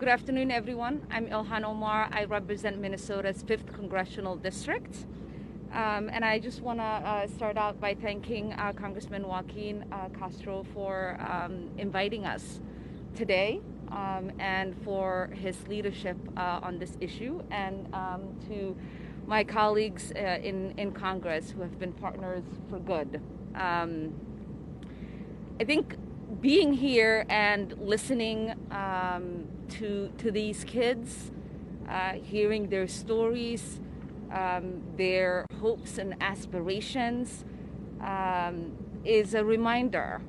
Good afternoon, everyone. I'm Ilhan Omar. I represent Minnesota's 5th Congressional District. And I just want to start out by thanking Congressman Joaquin Castro for inviting us today and for his leadership on this issue, and to my colleagues in Congress who have been partners for good. I think being here and listening to these kids, hearing their stories, their hopes and aspirations, is a reminder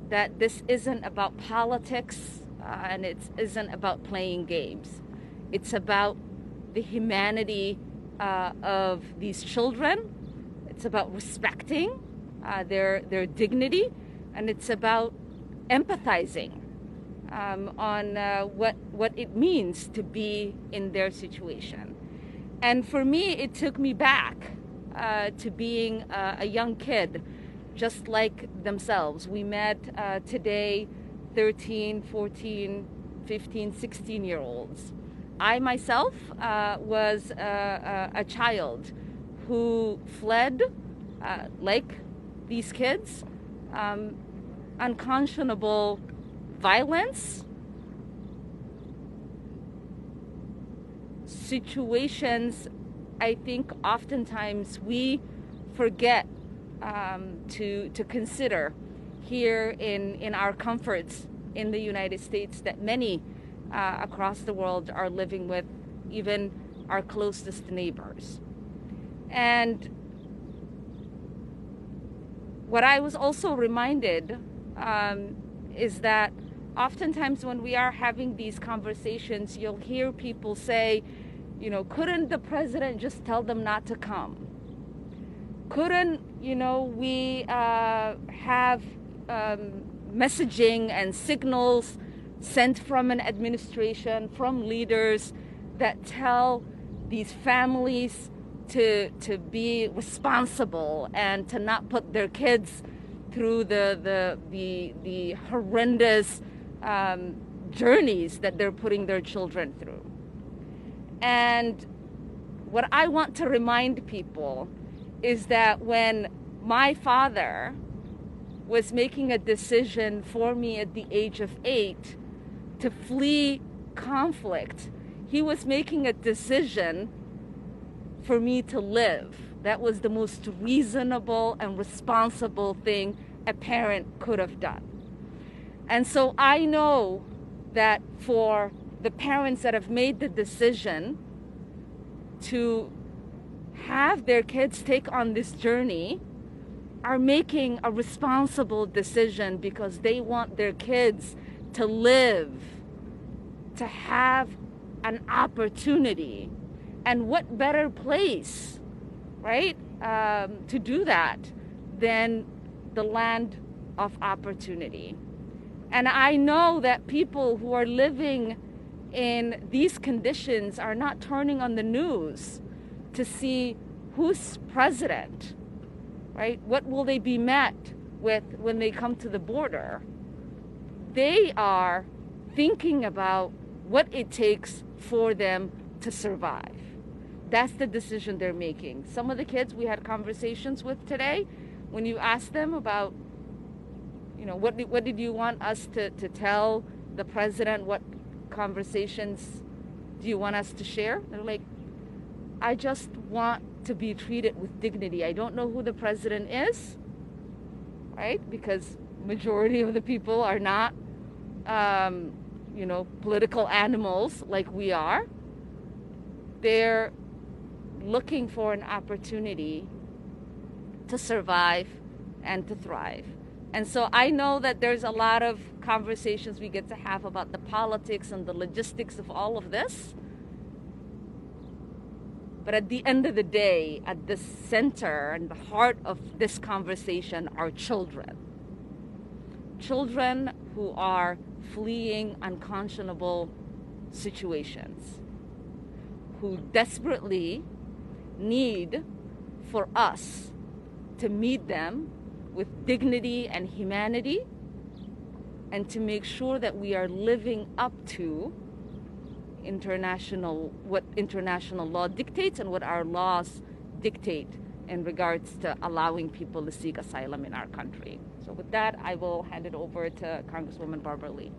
that this isn't about politics and it isn't about playing games. It's about the humanity of these children. It's about respecting their dignity, and it's about empathizing on what it means to be in their situation. And for me, it took me back to being a young kid, just like themselves. We met today 13, 14, 15, 16-year-olds. I myself was a child who fled, like these kids, unconscionable violence, situations I think oftentimes we forget to consider here in our comforts in the United States that many across the world are living with, even our closest neighbors. And what I was also reminded is that oftentimes when we are having these conversations, you'll hear people say, you know, couldn't the president just tell them not to come? Couldn't, we have messaging and signals sent from an administration, from leaders that tell these families to be responsible and to not put their kids through the horrendous journeys that they're putting their children through. And what I want to remind people is that when my father was making a decision for me at the age of 8 to flee conflict, he was making a decision for me to live. That was the most reasonable and responsible thing a parent could have done. And so I know that for the parents that have made the decision to have their kids take on this journey are making a responsible decision because they want their kids to live, to have an opportunity. And what better place, right, to do that than the land of opportunity? And I know that people who are living in these conditions are not turning on the news to see who's president, right? What will they be met with when they come to the border? They are thinking about what it takes for them to survive. That's the decision they're making. Some of the kids we had conversations with today, when you ask them about, what did you want us to tell the president? What conversations do you want us to share? They're like, I just want to be treated with dignity. I don't know who the president is, right? Because majority of the people are not, political animals like we are. They're looking for an opportunity to survive and to thrive. And so I know that there's a lot of conversations we get to have about the politics and the logistics of all of this. But at the end of the day, at the center and the heart of this conversation are children. Children who are fleeing unconscionable situations, who desperately need for us to meet them with dignity and humanity, and to make sure that we are living up to what international law dictates and what our laws dictate in regards to allowing people to seek asylum in our country. So with that, I will hand it over to Congresswoman Barbara Lee.